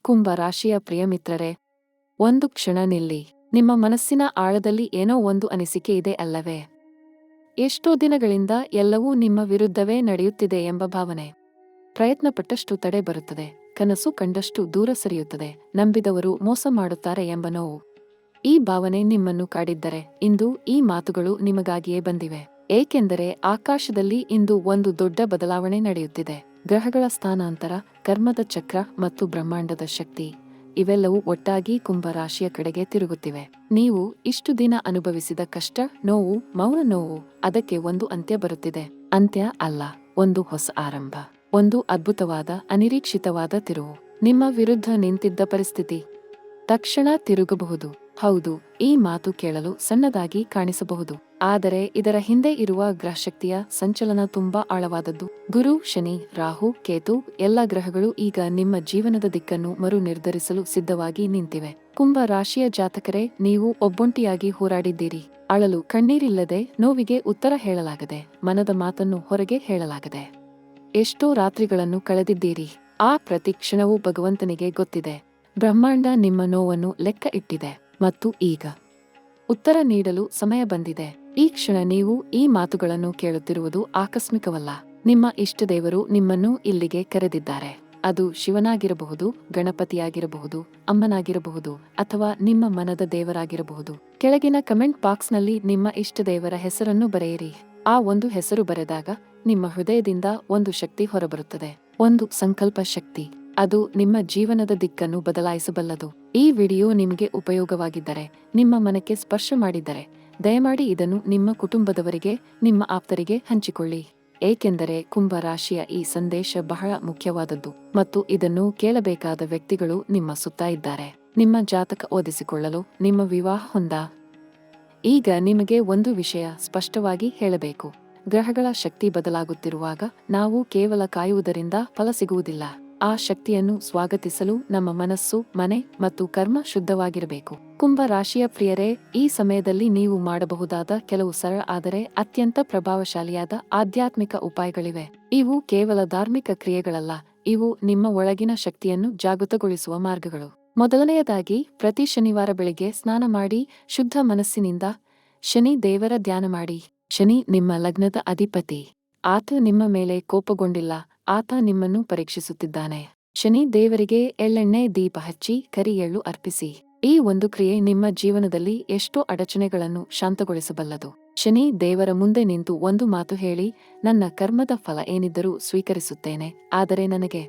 ಕುಂಭ ರಾಶಿಯ ಪ್ರಿಯ ಮಿತ್ರರೇ, ಒಂದು ಕ್ಷಣ ನಿಲ್ಲಿ. ನಿಮ್ಮ ಮನಸ್ಸಿನ ಆಳದಲ್ಲಿ ಏನೋ ಒಂದು ಅನಿಸಿಕೆ ಇದೆ ಅಲ್ಲವೇ? ಎಷ್ಟೋ ದಿನಗಳಿಂದ ಎಲ್ಲವೂ ನಿಮ್ಮ ವಿರುದ್ಧವೇ ನಡೆಯುತ್ತಿದೆ ಎಂಬ ಭಾವನೆ. ಪ್ರಯತ್ನಪಟ್ಟಷ್ಟು ತಡೆ ಬರುತ್ತದೆ, ಕನಸು ಕಂಡಷ್ಟು ದೂರ ಸರಿಯುತ್ತದೆ, ನಂಬಿದವರು ಮೋಸ ಮಾಡುತ್ತಾರೆ ಎಂಬ ನೋವು. ಈ ಭಾವನೆ ನಿಮ್ಮನ್ನು ಕಾಡಿದ್ದರೆ ಇಂದು ಈ ಮಾತುಗಳು ನಿಮಗಾಗಿಯೇ ಬಂದಿವೆ. ಏಕೆಂದರೆ ಆಕಾಶದಲ್ಲಿ ಇಂದು ಒಂದು ದೊಡ್ಡ ಬದಲಾವಣೆ ನಡೆಯುತ್ತಿದೆ. ಗ್ರಹಗಳ ಸ್ಥಾನಾಂತರ, ಕರ್ಮದ ಚಕ್ರ ಮತ್ತು ಬ್ರಹ್ಮಾಂಡದ ಶಕ್ತಿ ಇವೆಲ್ಲವೂ ಒಟ್ಟಾಗಿ ಕುಂಭ ರಾಶಿಯ ಕಡೆಗೆ ತಿರುಗುತ್ತಿವೆ. ನೀವು ಇಷ್ಟು ದಿನ ಅನುಭವಿಸಿದ ಕಷ್ಟ, ನೋವು, ಮೌನ ನೋವು, ಅದಕ್ಕೆ ಒಂದು ಅಂತ್ಯ ಬರುತ್ತಿದೆ. ಅಂತ್ಯ ಅಲ್ಲ, ಒಂದು ಹೊಸ ಆರಂಭ. ಒಂದು ಅದ್ಭುತವಾದ, ಅನಿರೀಕ್ಷಿತವಾದ ತಿರುವು. ನಿಮ್ಮ ವಿರುದ್ಧ ನಿಂತಿದ್ದ ಪರಿಸ್ಥಿತಿ ತಕ್ಷಣ ತಿರುಗಬಹುದು. ಹೌದು, ಈ ಮಾತು ಕೇಳಲು ಸಣ್ಣದಾಗಿ ಕಾಣಿಸಬಹುದು, ಆದರೆ ಇದರ ಹಿಂದೆ ಇರುವ ಗ್ರಹಶಕ್ತಿಯ ಸಂಚಲನ ತುಂಬಾ ಆಳವಾದದ್ದು. ಗುರು, ಶನಿ, ರಾಹು, ಕೇತು ಎಲ್ಲ ಗ್ರಹಗಳು ಈಗ ನಿಮ್ಮ ಜೀವನದ ದಿಕ್ಕನ್ನು ಮರು ನಿರ್ಧರಿಸಲು ಸಿದ್ಧವಾಗಿ ನಿಂತಿವೆ. ಕುಂಭ ರಾಶಿಯ ಜಾತಕರೇ, ನೀವು ಒಬ್ಬೊಂಟಿಯಾಗಿ ಹೋರಾಡಿದ್ದೀರಿ. ಅಳಲು, ಕಣ್ಣೀರಿಲ್ಲದೆ, ನೋವಿಗೆ ಉತ್ತರ ಹೇಳಲಾಗದೆ, ಮನದ ಮಾತನ್ನು ಹೊರಗೆ ಹೇಳಲಾಗದೆ ಎಷ್ಟೋ ರಾತ್ರಿಗಳನ್ನು ಕಳೆದಿದ್ದೀರಿ. ಆ ಪ್ರತಿ ಕ್ಷಣವೂ ಭಗವಂತನಿಗೆ ಗೊತ್ತಿದೆ. ಬ್ರಹ್ಮಾಂಡ ನಿಮ್ಮ ನೋವನ್ನು ಲೆಕ್ಕ ಇಟ್ಟಿದೆ ಮತ್ತು ಈಗ ಉತ್ತರ ನೀಡಲು ಸಮಯ ಬಂದಿದೆ. ಈ ಕ್ಷಣ ನೀವು ಈ ಮಾತುಗಳನ್ನು ಕೇಳುತ್ತಿರುವುದು ಆಕಸ್ಮಿಕವಲ್ಲ. ನಿಮ್ಮ ಇಷ್ಟದೇವರು ನಿಮ್ಮನ್ನು ಇಲ್ಲಿಗೆ ಕರೆದಿದ್ದಾರೆ. ಅದು ಶಿವನಾಗಿರಬಹುದು, ಗಣಪತಿಯಾಗಿರಬಹುದು, ಅಮ್ಮನಾಗಿರಬಹುದು, ಅಥವಾ ನಿಮ್ಮ ಮನದ ದೇವರಾಗಿರಬಹುದು. ಕೆಳಗಿನ ಕಮೆಂಟ್ ಬಾಕ್ಸ್ನಲ್ಲಿ ನಿಮ್ಮ ಇಷ್ಟದೇವರ ಹೆಸರನ್ನು ಬರೆಯಿರಿ. ಆ ಒಂದು ಹೆಸರು ಬರೆದಾಗ ನಿಮ್ಮ ಹೃದಯದಿಂದ ಒಂದು ಶಕ್ತಿ ಹೊರಬರುತ್ತದೆ, ಒಂದು ಸಂಕಲ್ಪ ಶಕ್ತಿ. ಅದು ನಿಮ್ಮ ಜೀವನದ ದಿಕ್ಕನ್ನು ಬದಲಾಯಿಸಬಲ್ಲದು. ಈ ವಿಡಿಯೋ ನಿಮಗೆ ಉಪಯೋಗವಾಗಿದ್ದರೆ, ನಿಮ್ಮ ಮನಕ್ಕೆ ಸ್ಪರ್ಶ ಮಾಡಿದ್ದರೆ, ದಯಮಾಡಿ ಇದನ್ನು ನಿಮ್ಮ ಕುಟುಂಬದವರಿಗೆ, ನಿಮ್ಮ ಆಪ್ತರಿಗೆ ಹಂಚಿಕೊಳ್ಳಿ. ಏಕೆಂದರೆ ಕುಂಭ ರಾಶಿಯ ಈ ಸಂದೇಶ ಬಹಳ ಮುಖ್ಯವಾದದ್ದು ಮತ್ತು ಇದನ್ನು ಕೇಳಬೇಕಾದ ವ್ಯಕ್ತಿಗಳು ನಿಮ್ಮ ಸುತ್ತ ಇದ್ದಾರೆ. ನಿಮ್ಮ ಜಾತಕ ಓದಿಸಿಕೊಳ್ಳಲು, ನಿಮ್ಮ ವಿವಾಹ ಹೊಂದ. ಈಗ ನಿಮಗೆ ಒಂದು ವಿಷಯ ಸ್ಪಷ್ಟವಾಗಿ ಹೇಳಬೇಕು. ಗ್ರಹಗಳ ಶಕ್ತಿ ಬದಲಾಗುತ್ತಿರುವಾಗ ನಾವು ಕೇವಲ ಕಾಯುವುದರಿಂದ ಫಲ ಸಿಗುವುದಿಲ್ಲ. ಆ ಶಕ್ತಿಯನ್ನು ಸ್ವಾಗತಿಸಲು ನಮ್ಮ ಮನಸ್ಸು, ಮನೆ ಮತ್ತು ಕರ್ಮ ಶುದ್ಧವಾಗಿರಬೇಕು. ಕುಂಭ ರಾಶಿಯ ಪ್ರಿಯರೇ, ಈ ಸಮಯದಲ್ಲಿ ನೀವು ಮಾಡಬಹುದಾದ ಕೆಲವು ಸರಳ ಆದರೆ ಅತ್ಯಂತ ಪ್ರಭಾವಶಾಲಿಯಾದ ಆಧ್ಯಾತ್ಮಿಕ ಉಪಾಯಗಳಿವೆ. ಇವು ಕೇವಲ ಧಾರ್ಮಿಕ ಕ್ರಿಯೆಗಳಲ್ಲ, ಇವು ನಿಮ್ಮ ಒಳಗಿನ ಶಕ್ತಿಯನ್ನು ಜಾಗೃತಗೊಳಿಸುವ ಮಾರ್ಗಗಳು. ಮೊದಲನೆಯದಾಗಿ, ಪ್ರತಿ ಶನಿವಾರ ಬೆಳಿಗ್ಗೆ ಸ್ನಾನ ಮಾಡಿ ಶುದ್ಧ ಮನಸ್ಸಿನಿಂದ ಶನಿ ದೇವರ ಧ್ಯಾನ ಮಾಡಿ. ಶನಿ ನಿಮ್ಮ ಲಗ್ನದ ಅಧಿಪತಿ. ಆತ ನಿಮ್ಮ ಮೇಲೆ ಕೋಪಗೊಂಡಿಲ್ಲ, ಆತ ನಿಮ್ಮನ್ನು ಪರೀಕ್ಷಿಸುತ್ತಿದ್ದಾನೆ. ಶನಿ ದೇವರಿಗೆ ಎಳ್ಳೆಣ್ಣೆ ದೀಪ ಹಚ್ಚಿ ಕರಿ ಎಳ್ಳು ಅರ್ಪಿಸಿ. ಈ ಒಂದು ಕ್ರಿಯೆ ನಿಮ್ಮ ಜೀವನದಲ್ಲಿ ಎಷ್ಟೋ ಅಡಚಣೆಗಳನ್ನು ಶಾಂತಗೊಳಿಸಬಲ್ಲದು. ಶನಿ ದೇವರ ಮುಂದೆ ನಿಂತು ಒಂದು ಮಾತು ಹೇಳಿ, ನನ್ನ ಕರ್ಮದ ಫಲ ಏನಿದ್ದರೂ ಸ್ವೀಕರಿಸುತ್ತೇನೆ, ಆದರೆ ನನಗೆ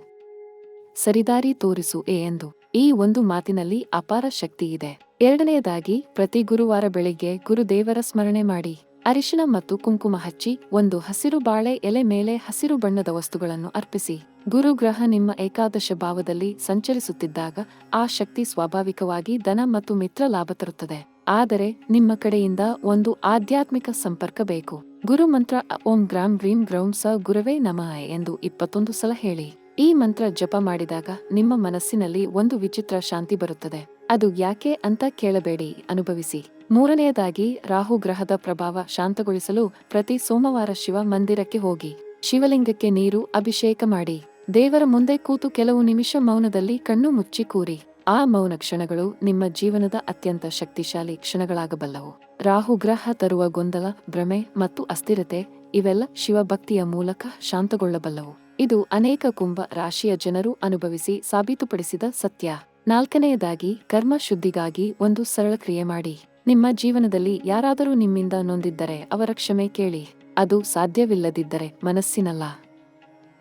ಸರಿದಾರಿ ತೋರಿಸು ಎಂದು. ಈ ಒಂದು ಮಾತಿನಲ್ಲಿ ಅಪಾರ ಶಕ್ತಿ ಇದೆ. ಎರಡನೆಯದಾಗಿ, ಪ್ರತಿ ಗುರುವಾರ ಬೆಳಿಗ್ಗೆ ಗುರುದೇವರ ಸ್ಮರಣೆ ಮಾಡಿ. ಅರಿಶಿಣ ಮತ್ತು ಕುಂಕುಮ ಹಚ್ಚಿ ಒಂದು ಹಸಿರು ಬಾಳೆ ಎಲೆ ಮೇಲೆ ಹಸಿರು ಬಣ್ಣದ ವಸ್ತುಗಳನ್ನು ಅರ್ಪಿಸಿ. ಗುರುಗ್ರಹ ನಿಮ್ಮ ಏಕಾದಶ ಭಾವದಲ್ಲಿ ಸಂಚರಿಸುತ್ತಿದ್ದಾಗ ಆ ಶಕ್ತಿ ಸ್ವಾಭಾವಿಕವಾಗಿ ಧನ ಮತ್ತು ಮಿತ್ರ ಲಾಭ ತರುತ್ತದೆ. ಆದರೆ ನಿಮ್ಮ ಕಡೆಯಿಂದ ಒಂದು ಆಧ್ಯಾತ್ಮಿಕ ಸಂಪರ್ಕ ಬೇಕು. ಗುರು ಮಂತ್ರ ಓಂ ಗ್ರಾಂ ಗ್ರೀಂ ಗ್ರೌಂ ಸ ಗುರವೇ ನಮಃ ಎಂದು 21 ಸಲ ಹೇಳಿ. ಈ ಮಂತ್ರ ಜಪ ಮಾಡಿದಾಗ ನಿಮ್ಮ ಮನಸ್ಸಿನಲ್ಲಿ ಒಂದು ವಿಚಿತ್ರ ಶಾಂತಿ ಬರುತ್ತದೆ. ಅದು ಯಾಕೆ ಅಂತ ಕೇಳಬೇಡಿ, ಅನುಭವಿಸಿ. ಮೂರನೆಯದಾಗಿ, ರಾಹು ಗ್ರಹದ ಪ್ರಭಾವ ಶಾಂತಗೊಳಿಸಲು ಪ್ರತಿ ಸೋಮವಾರ ಶಿವ ಮಂದಿರಕ್ಕೆ ಹೋಗಿ ಶಿವಲಿಂಗಕ್ಕೆ ನೀರು ಅಭಿಷೇಕ ಮಾಡಿ. ದೇವರ ಮುಂದೆ ಕೂತು ಕೆಲವು ನಿಮಿಷ ಮೌನದಲ್ಲಿ ಕಣ್ಣು ಮುಚ್ಚಿ ಕೂರಿ. ಆ ಮೌನ ಕ್ಷಣಗಳು ನಿಮ್ಮ ಜೀವನದ ಅತ್ಯಂತ ಶಕ್ತಿಶಾಲಿ ಕ್ಷಣಗಳಾಗಬಲ್ಲವು. ರಾಹು ಗ್ರಹ ತರುವ ಗೊಂದಲ, ಭ್ರಮೆ ಮತ್ತು ಅಸ್ಥಿರತೆ ಇವೆಲ್ಲ ಶಿವಭಕ್ತಿಯ ಮೂಲಕ ಶಾಂತಗೊಳ್ಳಬಲ್ಲವು. ಇದು ಅನೇಕ ಕುಂಭ ರಾಶಿಯ ಜನರು ಅನುಭವಿಸಿ ಸಾಬೀತುಪಡಿಸಿದ ಸತ್ಯ. ನಾಲ್ಕನೆಯದಾಗಿ, ಕರ್ಮ ಶುದ್ಧಿಗಾಗಿ ಒಂದು ಸರಳ ಕ್ರಿಯೆ ಮಾಡಿ. ನಿಮ್ಮ ಜೀವನದಲ್ಲಿ ಯಾರಾದರೂ ನಿಮ್ಮಿಂದ ನೊಂದಿದ್ದರೆ ಅವರ ಕ್ಷಮೆ ಕೇಳಿ. ಅದು ಸಾಧ್ಯವಿಲ್ಲದಿದ್ದರೆ ಮನಸ್ಸಿನಲ್ಲ.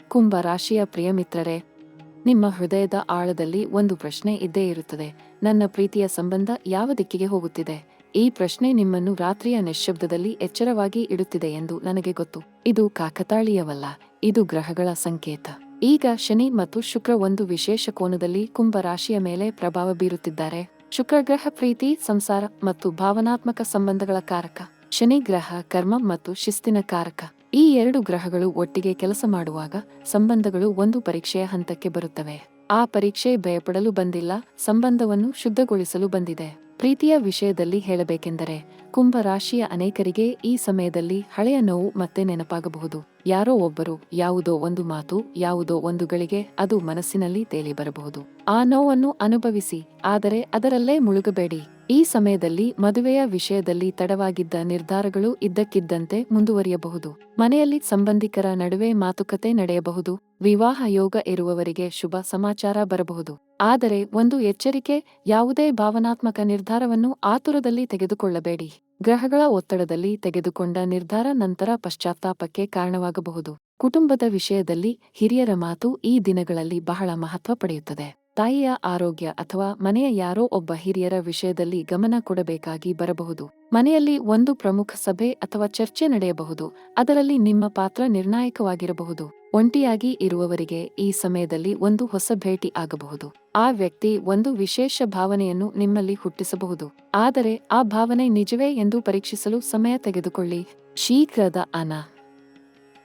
ಕುಂಭ ರಾಶಿಯ ಪ್ರಿಯ ಮಿತ್ರರೇ, ನಿಮ್ಮ ಹೃದಯದ ಆಳದಲ್ಲಿ ಒಂದು ಪ್ರಶ್ನೆ ಇದ್ದೇ ಇರುತ್ತದೆ. ನನ್ನ ಪ್ರೀತಿಯ ಸಂಬಂಧ ಯಾವ ದಿಕ್ಕಿಗೆ ಹೋಗುತ್ತಿದೆ? ಈ ಪ್ರಶ್ನೆ ನಿಮ್ಮನ್ನು ರಾತ್ರಿಯ ನಿಶ್ಶಬ್ದದಲ್ಲಿ ಎಚ್ಚರವಾಗಿ ಇಡುತ್ತಿದೆ ಎಂದು ನನಗೆ ಗೊತ್ತು. ಇದು ಕಾಕತಾಳೀಯವಲ್ಲ, ಇದು ಗ್ರಹಗಳ ಸಂಕೇತ. ಈಗ ಶನಿ ಮತ್ತು ಶುಕ್ರ ಒಂದು ವಿಶೇಷ ಕೋನದಲ್ಲಿ ಕುಂಭ ರಾಶಿಯ ಮೇಲೆ ಪ್ರಭಾವ ಬೀರುತ್ತಿದ್ದಾರೆ. ಶುಕ್ರ ಗ್ರಹ ಪ್ರೀತಿ, ಸಂಸಾರ ಮತ್ತು ಭಾವನಾತ್ಮಕ ಸಂಬಂಧಗಳ ಕಾರಕ. ಶನಿ ಗ್ರಹ ಕರ್ಮ ಮತ್ತು ಶಿಸ್ತಿನ ಕಾರಕ. ಈ ಎರಡು ಗ್ರಹಗಳು ಒಟ್ಟಿಗೆ ಕೆಲಸ ಮಾಡುವಾಗ ಸಂಬಂಧಗಳು ಒಂದು ಪರೀಕ್ಷೆಯ ಹಂತಕ್ಕೆ ಬರುತ್ತವೆ. ಆ ಪರೀಕ್ಷೆ ಭಯಪಡಲು ಬಂದಿಲ್ಲ, ಸಂಬಂಧವನ್ನು ಶುದ್ಧಗೊಳಿಸಲು ಬಂದಿದೆ. ಪ್ರೀತಿಯ ವಿಷಯದಲ್ಲಿ ಹೇಳಬೇಕೆಂದರೆ ಕುಂಭ ರಾಶಿಯ ಅನೇಕರಿಗೆ ಈ ಸಮಯದಲ್ಲಿ ಹಳೆಯ ನೋವು ಮತ್ತೆ ನೆನಪಾಗಬಹುದು. ಯಾರೋ ಒಬ್ಬರು, ಯಾವುದೋ ಒಂದು ಮಾತು, ಯಾವುದೋ ಒಂದು ಗಳಿಗೆ ಅದು ಮನಸ್ಸಿನಲ್ಲಿ ತೇಲಿ ಬರಬಹುದು. ಆ ನೋವನ್ನು ಅನುಭವಿಸಿ, ಆದರೆ ಅದರಲ್ಲೇ ಮುಳುಗಬೇಡಿ. ಈ ಸಮಯದಲ್ಲಿ ಮದುವೆಯ ವಿಷಯದಲ್ಲಿ ತಡವಾಗಿದ್ದ ನಿರ್ಧಾರಗಳು ಇದ್ದಕ್ಕಿದ್ದಂತೆ ಮುಂದುವರಿಯಬಹುದು. ಮನೆಯಲ್ಲಿ ಸಂಬಂಧಿಕರ ನಡುವೆ ಮಾತುಕತೆ ನಡೆಯಬಹುದು. ವಿವಾಹ ಯೋಗ ಇರುವವರಿಗೆ ಶುಭ ಸಮಾಚಾರ ಬರಬಹುದು. ಆದರೆ ಒಂದು ಎಚ್ಚರಿಕೆ, ಯಾವುದೇ ಭಾವನಾತ್ಮಕ ನಿರ್ಧಾರವನ್ನು ಆತುರದಲ್ಲಿ ತೆಗೆದುಕೊಳ್ಳಬೇಡಿ. ಗ್ರಹಗಳ ಒತ್ತಡದಲ್ಲಿ ತೆಗೆದುಕೊಂಡ ನಿರ್ಧಾರ ನಂತರ ಪಶ್ಚಾತ್ತಾಪಕ್ಕೆ ಕಾರಣವಾಗಬಹುದು. ಕುಟುಂಬದ ವಿಷಯದಲ್ಲಿ ಹಿರಿಯರ ಮಾತು ಈ ದಿನಗಳಲ್ಲಿ ಬಹಳ ಮಹತ್ವ ಪಡೆಯುತ್ತದೆ. ತಾಯಿಯ ಆರೋಗ್ಯ ಅಥವಾ ಮನೆಯ ಯಾರೋ ಒಬ್ಬ ಹಿರಿಯರ ವಿಷಯದಲ್ಲಿ ಗಮನ ಕೊಡಬೇಕಾಗಿ ಬರಬಹುದು. ಮನೆಯಲ್ಲಿ ಒಂದು ಪ್ರಮುಖ ಸಭೆ ಅಥವಾ ಚರ್ಚೆ ನಡೆಯಬಹುದು. ಅದರಲ್ಲಿ ನಿಮ್ಮ ಪಾತ್ರ ನಿರ್ಣಾಯಕವಾಗಿರಬಹುದು. ಒಂಟಿಯಾಗಿ ಇರುವವರಿಗೆ ಈ ಸಮಯದಲ್ಲಿ ಒಂದು ಹೊಸ ಭೇಟಿ ಆಗಬಹುದು. ಆ ವ್ಯಕ್ತಿ ಒಂದು ವಿಶೇಷ ಭಾವನೆಯನ್ನು ನಿಮ್ಮಲ್ಲಿ ಹುಟ್ಟಿಸಬಹುದು. ಆದರೆ ಆ ಭಾವನೆ ನಿಜವೇ ಎಂದು ಪರೀಕ್ಷಿಸಲು ಸಮಯ ತೆಗೆದುಕೊಳ್ಳಿ. ಶೀಘ್ರದ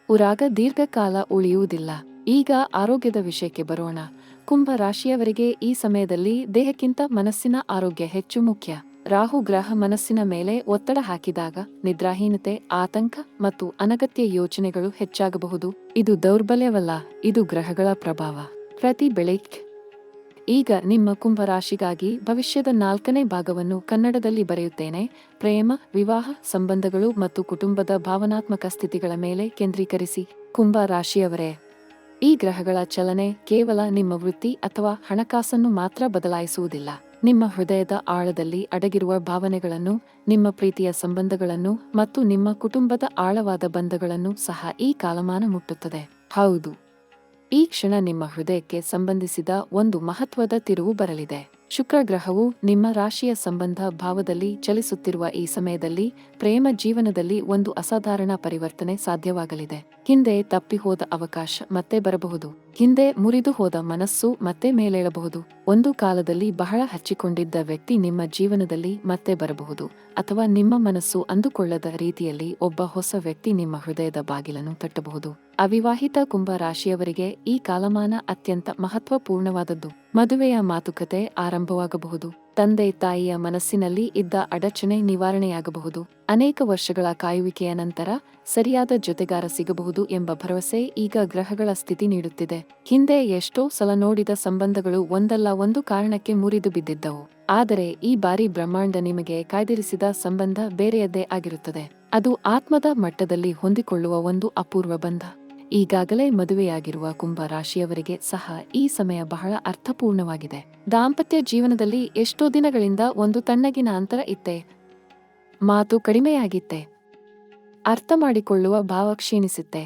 ಉರಾಗ ದೀರ್ಘಕಾಲ ಉಳಿಯುವುದಿಲ್ಲ. ಈಗ ಆರೋಗ್ಯದ ವಿಷಯಕ್ಕೆ ಬರೋಣ. ಕುಂಭ ರಾಶಿಯವರಿಗೆ ಈ ಸಮಯದಲ್ಲಿ ದೇಹಕ್ಕಿಂತ ಮನಸ್ಸಿನ ಆರೋಗ್ಯ ಹೆಚ್ಚು ಮುಖ್ಯ. ರಾಹು ಗ್ರಹ ಮನಸ್ಸಿನ ಮೇಲೆ ಒತ್ತಡ ಹಾಕಿದಾಗ ನಿದ್ರಾಹೀನತೆ, ಆತಂಕ ಮತ್ತು ಅನಗತ್ಯ ಯೋಚನೆಗಳು ಹೆಚ್ಚಾಗಬಹುದು. ಇದು ದೌರ್ಬಲ್ಯವಲ್ಲ, ಇದು ಗ್ರಹಗಳ ಪ್ರಭಾವ. ಪ್ರತಿ ಬೆಳಗ್ಗೆ ಈಗ ನಿಮ್ಮ ಕುಂಭ ರಾಶಿಗಾಗಿ ಭವಿಷ್ಯದ 4ನೇ ಭಾಗವನ್ನು ಕನ್ನಡದಲ್ಲಿ ಬರೆಯುತ್ತೇನೆ. ಪ್ರೇಮ, ವಿವಾಹ, ಸಂಬಂಧಗಳು ಮತ್ತು ಕುಟುಂಬದ ಭಾವನಾತ್ಮಕ ಸ್ಥಿತಿಗಳ ಮೇಲೆ ಕೇಂದ್ರೀಕರಿಸಿ. ಕುಂಭ ರಾಶಿಯವರೇ, ಈ ಗ್ರಹಗಳ ಚಲನೆ ಕೇವಲ ನಿಮ್ಮ ವೃತ್ತಿ ಅಥವಾ ಹಣಕಾಸನ್ನು ಮಾತ್ರ ಬದಲಾಯಿಸುವುದಿಲ್ಲ. ನಿಮ್ಮ ಹೃದಯದ ಆಳದಲ್ಲಿ ಅಡಗಿರುವ ಭಾವನೆಗಳನ್ನು, ನಿಮ್ಮ ಪ್ರೀತಿಯ ಸಂಬಂಧಗಳನ್ನು ಮತ್ತು ನಿಮ್ಮ ಕುಟುಂಬದ ಆಳವಾದ ಬಂಧಗಳನ್ನು ಸಹ ಈ ಕಾಲಮಾನ ಮುಟ್ಟುತ್ತದೆ. ಹೌದು, ಈ ಕ್ಷಣ ನಿಮ್ಮ ಹೃದಯಕ್ಕೆ ಸಂಬಂಧಿಸಿದ ಒಂದು ಮಹತ್ವದ ತಿರುವು ಬರಲಿದೆ. ಶುಕ್ರ ಗ್ರಹವು ನಿಮ್ಮ ರಾಶಿಯ ಸಂಬಂಧ ಭಾವದಲ್ಲಿ ಚಲಿಸುತ್ತಿರುವ ಈ ಸಮಯದಲ್ಲಿ ಪ್ರೇಮ ಜೀವನದಲ್ಲಿ ಒಂದು ಅಸಾಧಾರಣ ಪರಿವರ್ತನೆ ಸಾಧ್ಯವಾಗಲಿದೆ. ಹಿಂದೆ ತಪ್ಪಿಹೋದ ಅವಕಾಶ ಮತ್ತೆ ಬರಬಹುದು. ಹಿಂದೆ ಮುರಿದು ಹೋದ ಮನಸ್ಸು ಮತ್ತೆ ಮೇಲೇಳಬಹುದು. ಒಂದು ಕಾಲದಲ್ಲಿ ಬಹಳ ಹಚ್ಚಿಕೊಂಡಿದ್ದ ವ್ಯಕ್ತಿ ನಿಮ್ಮ ಜೀವನದಲ್ಲಿ ಮತ್ತೆ ಬರಬಹುದು. ಅಥವಾ ನಿಮ್ಮ ಮನಸ್ಸು ಅಂದುಕೊಳ್ಳದ ರೀತಿಯಲ್ಲಿ ಒಬ್ಬ ಹೊಸ ವ್ಯಕ್ತಿ ನಿಮ್ಮ ಹೃದಯದ ಬಾಗಿಲನ್ನು ತಟ್ಟಬಹುದು. ಅವಿವಾಹಿತ ಕುಂಭ ರಾಶಿಯವರಿಗೆ ಈ ಕಾಲಮಾನ ಅತ್ಯಂತ ಮಹತ್ವಪೂರ್ಣವಾದದ್ದು. ಮದುವೆಯ ಮಾತುಕತೆ ಆರಂಭವಾಗಬಹುದು. ತಂದೆ ತಾಯಿಯ ಮನಸ್ಸಿನಲ್ಲಿ ಇದ್ದ ಅಡಚಣೆ ನಿವಾರಣೆಯಾಗಬಹುದು. ಅನೇಕ ವರ್ಷಗಳ ಕಾಯುವಿಕೆಯ ನಂತರ ಸರಿಯಾದ ಜೊತೆಗಾರ ಸಿಗಬಹುದು ಎಂಬ ಭರವಸೆ ಈಗ ಗ್ರಹಗಳ ಸ್ಥಿತಿ ನೀಡುತ್ತಿದೆ. ಹಿಂದೆ ಎಷ್ಟೋ ಸಲ ನೋಡಿದ ಸಂಬಂಧಗಳು ಒಂದಲ್ಲ ಒಂದು ಕಾರಣಕ್ಕೆ ಮುರಿದು ಬಿದ್ದಿದ್ದವು. ಆದರೆ ಈ ಬಾರಿ ಬ್ರಹ್ಮಾಂಡ ನಿಮಗೆ ಕಾಯ್ದಿರಿಸಿದ ಸಂಬಂಧ ಬೇರೆಯದ್ದೇ ಆಗಿರುತ್ತದೆ. ಅದು ಆತ್ಮದ ಮಟ್ಟದಲ್ಲಿ ಹೊಂದಿಕೊಳ್ಳುವ ಒಂದು ಅಪೂರ್ವ ಬಂಧ. ಈಗಾಗಲೇ ಮದುವೆಯಾಗಿರುವ ಕುಂಭ ರಾಶಿಯವರಿಗೆ ಸಹ ಈ ಸಮಯ ಬಹಳ ಅರ್ಥಪೂರ್ಣವಾಗಿದೆ. ದಾಂಪತ್ಯ ಜೀವನದಲ್ಲಿ ಎಷ್ಟೋ ದಿನಗಳಿಂದ ಒಂದು ತಣ್ಣಗಿನ ಅಂತರ ಇತ್ತೆ. ಮಾತು ಕಡಿಮೆಯಾಗಿತ್ತೆ. ಅರ್ಥ ಮಾಡಿಕೊಳ್ಳುವ ಭಾವ ಕ್ಷೀಣಿಸುತ್ತೆ.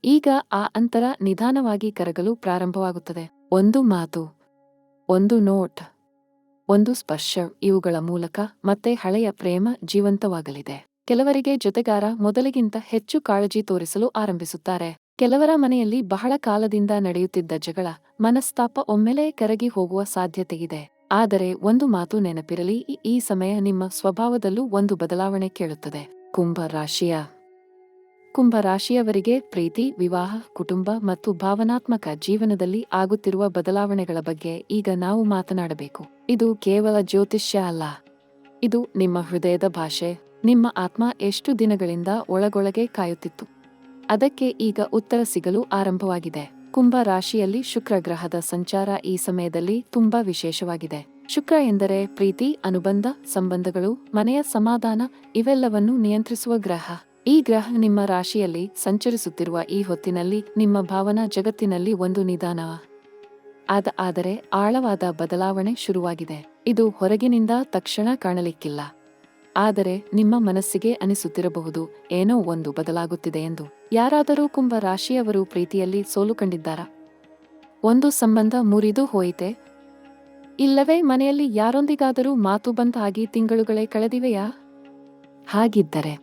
ಈಗ ಆ ಅಂತರ ನಿಧಾನವಾಗಿ ಕರಗಲು ಪ್ರಾರಂಭವಾಗುತ್ತದೆ. ಒಂದು ಮಾತು, ಒಂದು ನೋಟ್, ಒಂದು ಸ್ಪರ್ಶ, ಇವುಗಳ ಮೂಲಕ ಮತ್ತೆ ಹಳೆಯ ಪ್ರೇಮ ಜೀವಂತವಾಗಲಿದೆ. ಕೆಲವರಿಗೆ ಜೊತೆಗಾರ ಮೊದಲಿಗಿಂತ ಹೆಚ್ಚು ಕಾಳಜಿ ತೋರಿಸಲು ಆರಂಭಿಸುತ್ತಾರೆ. ಕೆಲವರ ಮನೆಯಲ್ಲಿ ಬಹಳ ಕಾಲದಿಂದ ನಡೆಯುತ್ತಿದ್ದ ಜಗಳ, ಮನಸ್ತಾಪ ಒಮ್ಮೆಲೇ ಕರಗಿ ಹೋಗುವ ಸಾಧ್ಯತೆಯಿದೆ. ಆದರೆ ಒಂದು ಮಾತು ನೆನಪಿರಲಿ, ಈ ಸಮಯ ನಿಮ್ಮ ಸ್ವಭಾವದಲ್ಲೂ ಒಂದು ಬದಲಾವಣೆ ಕೇಳುತ್ತದೆ. ಕುಂಭ ರಾಶಿಯವರಿಗೆ ಪ್ರೀತಿ, ವಿವಾಹ, ಕುಟುಂಬ ಮತ್ತು ಭಾವನಾತ್ಮಕ ಜೀವನದಲ್ಲಿ ಆಗುತ್ತಿರುವ ಬದಲಾವಣೆಗಳ ಬಗ್ಗೆ ಈಗ ನಾವು ಮಾತನಾಡಬೇಕು. ಇದು ಕೇವಲ ಜ್ಯೋತಿಷ್ಯ ಅಲ್ಲ, ಇದು ನಿಮ್ಮ ಹೃದಯದ ಭಾಷೆ. ನಿಮ್ಮ ಆತ್ಮ ಎಷ್ಟು ದಿನಗಳಿಂದ ಒಳಗೊಳಗೆ ಕಾಯುತ್ತಿತ್ತು, ಅದಕ್ಕೆ ಈಗ ಉತ್ತರ ಸಿಗಲು ಆರಂಭವಾಗಿದೆ. ಕುಂಭ ರಾಶಿಯಲ್ಲಿ ಶುಕ್ರ ಗ್ರಹದ ಸಂಚಾರ ಈ ಸಮಯದಲ್ಲಿ ತುಂಬಾ ವಿಶೇಷವಾಗಿದೆ. ಶುಕ್ರ ಎಂದರೆ ಪ್ರೀತಿ, ಅನುಬಂಧ, ಸಂಬಂಧಗಳು, ಮನೆಯ ಸಮಾಧಾನ, ಇವೆಲ್ಲವನ್ನೂ ನಿಯಂತ್ರಿಸುವ ಗ್ರಹ. ಈ ಗ್ರಹ ನಿಮ್ಮ ರಾಶಿಯಲ್ಲಿ ಸಂಚರಿಸುತ್ತಿರುವ ಈ ಹೊತ್ತಿನಲ್ಲಿ ನಿಮ್ಮ ಭಾವನಾ ಜಗತ್ತಿನಲ್ಲಿ ಒಂದು ನಿಧಾನ ಆದರೆ ಆಳವಾದ ಬದಲಾವಣೆ ಶುರುವಾಗಿದೆ. ಇದು ಹೊರಗಿನಿಂದ ತಕ್ಷಣ ಕಾಣಲಿಕ್ಕಿಲ್ಲ, ಆದರೆ ನಿಮ್ಮ ಮನಸ್ಸಿಗೆ ಅನಿಸುತ್ತಿರಬಹುದು ಏನೋ ಒಂದು ಬದಲಾಗುತ್ತಿದೆ ಎಂದು. ಯಾರಾದರೂ ಕುಂಭ ರಾಶಿಯವರು ಪ್ರೀತಿಯಲ್ಲಿ ಸೋಲು ಕಂಡಿದ್ದಾರಾ? ಒಂದು ಸಂಬಂಧ ಮುರಿದು ಹೋಯಿತೆ? ಇಲ್ಲವೇ ಮನೆಯಲ್ಲಿ ಯಾರೊಂದಿಗಾದರೂ ಮಾತು ಬಂದಾಗಿ ತಿಂಗಳುಗಳೇ ಕಳೆದಿವೆಯಾ? ಹಾಗಿದ್ದರೆ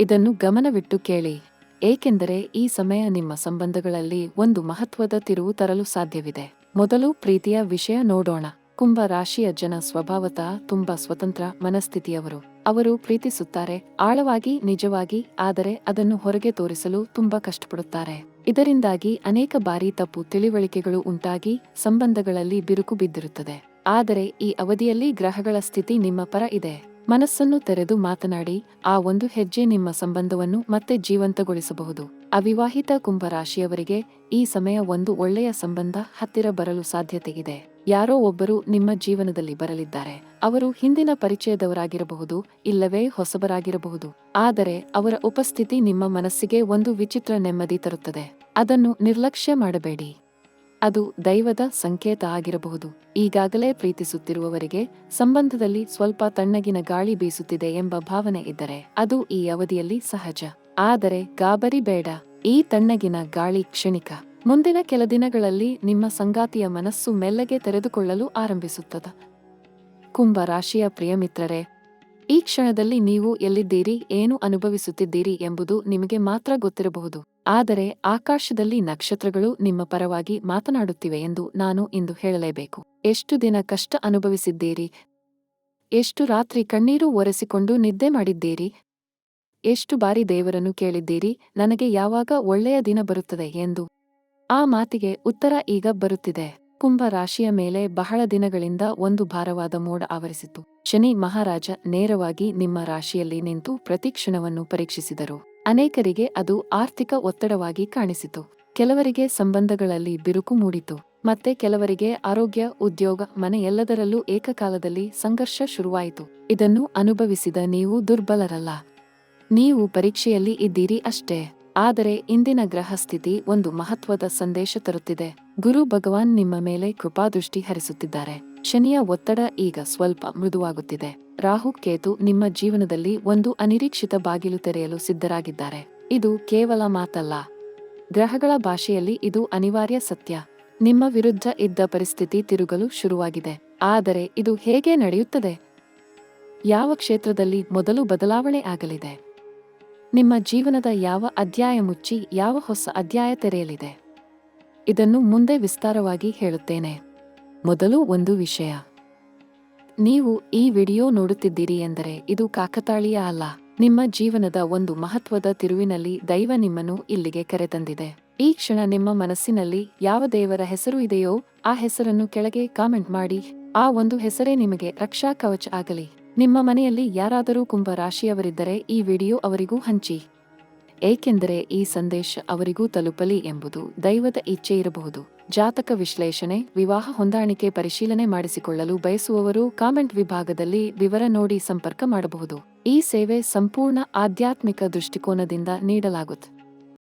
ಇದನ್ನು ಗಮನವಿಟ್ಟು ಕೇಳಿ, ಏಕೆಂದರೆ ಈ ಸಮಯ ನಿಮ್ಮ ಸಂಬಂಧಗಳಲ್ಲಿ ಒಂದು ಮಹತ್ವದ ತಿರುವು ತರಲು ಸಾಧ್ಯವಿದೆ. ಮೊದಲು ಪ್ರೀತಿಯ ವಿಷಯ ನೋಡೋಣ. ಕುಂಭ ರಾಶಿಯ ಜನ ಸ್ವಭಾವತಃ ತುಂಬಾ ಸ್ವತಂತ್ರ ಮನಸ್ಥಿತಿಯವರು. ಅವರು ಪ್ರೀತಿಸುತ್ತಾರೆ, ಆಳವಾಗಿ, ನಿಜವಾಗಿ, ಆದರೆ ಅದನ್ನು ಹೊರಗೆ ತೋರಿಸಲು ತುಂಬಾ ಕಷ್ಟಪಡುತ್ತಾರೆ. ಇದರಿಂದಾಗಿ ಅನೇಕ ಬಾರಿ ತಪ್ಪು ತಿಳಿವಳಿಕೆಗಳು ಉಂಟಾಗಿ ಸಂಬಂಧಗಳಲ್ಲಿ ಬಿರುಕು ಬಿದ್ದಿರುತ್ತದೆ. ಆದರೆ ಈ ಅವಧಿಯಲ್ಲಿ ಗ್ರಹಗಳ ಸ್ಥಿತಿ ನಿಮ್ಮ ಪರ ಇದೆ. ಮನಸ್ಸನ್ನು ತೆರೆದು ಮಾತನಾಡಿ, ಆ ಒಂದು ಹೆಜ್ಜೆ ನಿಮ್ಮ ಸಂಬಂಧವನ್ನು ಮತ್ತೆ ಜೀವಂತಗೊಳಿಸಬಹುದು. ಅವಿವಾಹಿತ ಕುಂಭರಾಶಿಯವರಿಗೆ ಈ ಸಮಯ ಒಂದು ಒಳ್ಳೆಯ ಸಂಬಂಧ ಹತ್ತಿರ ಬರಲು ಸಾಧ್ಯತೆಯಿದೆ. ಯಾರೋ ಒಬ್ಬರು ನಿಮ್ಮ ಜೀವನದಲ್ಲಿ ಬರಲಿದ್ದಾರೆ. ಅವರು ಹಿಂದಿನ ಪರಿಚಯದವರಾಗಿರಬಹುದು, ಇಲ್ಲವೇ ಹೊಸಬರಾಗಿರಬಹುದು. ಆದರೆ ಅವರ ಉಪಸ್ಥಿತಿ ನಿಮ್ಮ ಮನಸ್ಸಿಗೆ ಒಂದು ವಿಚಿತ್ರ ನೆಮ್ಮದಿ ತರುತ್ತದೆ. ಅದನ್ನು ನಿರ್ಲಕ್ಷ್ಯ ಮಾಡಬೇಡಿ. ಅದು ದೈವದ ಸಂಕೇತ ಆಗಿರಬಹುದು. ಈಗಾಗಲೇ ಪ್ರೀತಿಸುತ್ತಿರುವವರಿಗೆ ಸಂಬಂಧದಲ್ಲಿ ಸ್ವಲ್ಪ ತಣ್ಣಗಿನ ಗಾಳಿ ಬೀಸುತ್ತಿದೆ ಎಂಬ ಭಾವನೆ ಇದ್ದರೆ ಅದು ಈ ಅವಧಿಯಲ್ಲಿ ಸಹಜ. ಆದರೆ ಗಾಬರಿ ಬೇಡ. ಈ ತಣ್ಣಗಿನ ಗಾಳಿ ಕ್ಷಣಿಕ. ಮುಂದಿನ ಕೆಲ ದಿನಗಳಲ್ಲಿ ನಿಮ್ಮ ಸಂಗಾತಿಯ ಮನಸ್ಸು ಮೆಲ್ಲಗೆ ತೆರೆದುಕೊಳ್ಳಲು ಆರಂಭಿಸುತ್ತದೆ. ಕುಂಭ ರಾಶಿಯ ಪ್ರಿಯ ಮಿತ್ರರೇ, ಈ ಕ್ಷಣದಲ್ಲಿ ನೀವು ಎಲ್ಲಿದ್ದೀರಿ, ಏನು ಅನುಭವಿಸುತ್ತಿದ್ದೀರಿ ಎಂಬುದು ನಿಮಗೆ ಮಾತ್ರ ಗೊತ್ತಿರಬಹುದು. ಆದರೆ ಆಕಾಶದಲ್ಲಿ ನಕ್ಷತ್ರಗಳು ನಿಮ್ಮ ಪರವಾಗಿ ಮಾತನಾಡುತ್ತಿವೆ ಎಂದು ನಾನು ಇಂದು ಹೇಳಲೇಬೇಕು. ಎಷ್ಟು ದಿನ ಕಷ್ಟ ಅನುಭವಿಸಿದ್ದೀರಿ? ಎಷ್ಟು ರಾತ್ರಿ ಕಣ್ಣೀರು ಒರೆಸಿಕೊಂಡು ನಿದ್ದೆ ಮಾಡಿದ್ದೀರಿ? ಎಷ್ಟು ಬಾರಿ ದೇವರನ್ನು ಕೇಳಿದ್ದೀರಿ, ನನಗೆ ಯಾವಾಗ ಒಳ್ಳೆಯ ದಿನ ಬರುತ್ತದೆ ಎಂದು? ಆ ಮಾತಿಗೆ ಉತ್ತರ ಈಗ ಬರುತ್ತಿದೆ. ಕುಂಭ ರಾಶಿಯ ಮೇಲೆ ಬಹಳ ದಿನಗಳಿಂದ ಒಂದು ಭಾರವಾದ ಮೋಡ ಆವರಿಸಿತು. ಶನಿ ಮಹಾರಾಜ ನೇರವಾಗಿ ನಿಮ್ಮ ರಾಶಿಯಲ್ಲಿ ನಿಂತು ಪ್ರತಿಕ್ಷಣವನ್ನು ಪರೀಕ್ಷಿಸಿದರು. ಅನೇಕರಿಗೆ ಅದು ಆರ್ಥಿಕ ಒತ್ತಡವಾಗಿ ಕಾಣಿಸಿತು. ಕೆಲವರಿಗೆ ಸಂಬಂಧಗಳಲ್ಲಿ ಬಿರುಕು ಮೂಡಿತು. ಮತ್ತೆ ಕೆಲವರಿಗೆ ಆರೋಗ್ಯ, ಉದ್ಯೋಗ, ಮನೆ ಎಲ್ಲದರಲ್ಲೂ ಏಕಕಾಲದಲ್ಲಿ ಸಂಘರ್ಷ ಶುರುವಾಯಿತು. ಇದನ್ನು ಅನುಭವಿಸಿದ ನೀವು ದುರ್ಬಲರಲ್ಲ. ನೀವು ಪರೀಕ್ಷೆಯಲ್ಲಿ ಇದ್ದೀರಿ ಅಷ್ಟೇ. ಆದರೆ ಇಂದಿನ ಗ್ರಹ ಸ್ಥಿತಿ ಒಂದು ಮಹತ್ವದ ಸಂದೇಶ ತರುತ್ತಿದೆ. ಗುರು ಭಗವಾನ್ ನಿಮ್ಮ ಮೇಲೆ ಕೃಪಾದೃಷ್ಟಿ ಹರಿಸುತ್ತಿದ್ದಾರೆ. ಶನಿಯ ಒತ್ತಡ ಈಗ ಸ್ವಲ್ಪ ಮೃದುವಾಗುತ್ತಿದೆ. ರಾಹು ಕೇತು ನಿಮ್ಮ ಜೀವನದಲ್ಲಿ ಒಂದು ಅನಿರೀಕ್ಷಿತ ಬಾಗಿಲು ತೆರೆಯಲು ಸಿದ್ಧರಾಗಿದ್ದಾರೆ. ಇದು ಕೇವಲ ಮಾತಲ್ಲ. ಗ್ರಹಗಳ ಭಾಷೆಯಲ್ಲಿ ಇದು ಅನಿವಾರ್ಯ ಸತ್ಯ. ನಿಮ್ಮ ವಿರುದ್ಧ ಇದ್ದ ಪರಿಸ್ಥಿತಿ ತಿರುಗಲು ಶುರುವಾಗಿದೆ. ಆದರೆ ಇದು ಹೇಗೆ ನಡೆಯುತ್ತದೆ? ಯಾವ ಕ್ಷೇತ್ರದಲ್ಲಿ ಮೊದಲು ಬದಲಾವಣೆ ಆಗಲಿದೆ? ನಿಮ್ಮ ಜೀವನದ ಯಾವ ಅಧ್ಯಾಯ ಮುಚ್ಚಿ ಯಾವ ಹೊಸ ಅಧ್ಯಾಯ ತೆರೆಯಲಿದೆ? ಇದನ್ನು ಮುಂದೆ ವಿಸ್ತಾರವಾಗಿ ಹೇಳುತ್ತೇನೆ. ಮೊದಲು ಒಂದು ವಿಷಯ. ನೀವು ಈ ವಿಡಿಯೋ ನೋಡುತ್ತಿದ್ದೀರಿ ಎಂದರೆ ಇದು ಕಾಕತಾಳೀಯ ಅಲ್ಲ. ನಿಮ್ಮ ಜೀವನದ ಒಂದು ಮಹತ್ವದ ತಿರುವಿನಲ್ಲಿ ದೈವ ನಿಮ್ಮನ್ನು ಇಲ್ಲಿಗೆ ಕರೆತಂದಿದೆ. ಈ ಕ್ಷಣ ನಿಮ್ಮ ಮನಸ್ಸಿನಲ್ಲಿ ಯಾವ ದೇವರ ಹೆಸರು ಇದೆಯೋ ಆ ಹೆಸರನ್ನು ಕೆಳಗೆ ಕಾಮೆಂಟ್ ಮಾಡಿ. ಆ ಒಂದು ಹೆಸರೇ ನಿಮಗೆ ರಕ್ಷಾ ಕವಚ ಆಗಲಿ. ನಿಮ್ಮ ಮನೆಯಲ್ಲಿ ಯಾರಾದರೂ ಕುಂಭ ರಾಶಿಯವರಿದ್ದರೆ ಈ ವಿಡಿಯೋ ಅವರಿಗೂ ಹಂಚಿ. ಏಕೆಂದರೆ ಈ ಸಂದೇಶ ಅವರಿಗೂ ತಲುಪಲಿ ಎಂಬುದು ದೈವದ ಇಚ್ಛೆ ಇರಬಹುದು. ಜಾತಕ ವಿಶ್ಲೇಷಣೆ, ವಿವಾಹ ಹೊಂದಾಣಿಕೆ ಪರಿಶೀಲನೆ ಮಾಡಿಸಿಕೊಳ್ಳಲು ಬಯಸುವವರು ಕಾಮೆಂಟ್ ವಿಭಾಗದಲ್ಲಿ ವಿವರ ನೋಡಿ ಸಂಪರ್ಕ ಮಾಡಬಹುದು. ಈ ಸೇವೆ ಸಂಪೂರ್ಣ ಆಧ್ಯಾತ್ಮಿಕ ದೃಷ್ಟಿಕೋನದಿಂದ ನೀಡಲಾಗುತ್ತದೆ.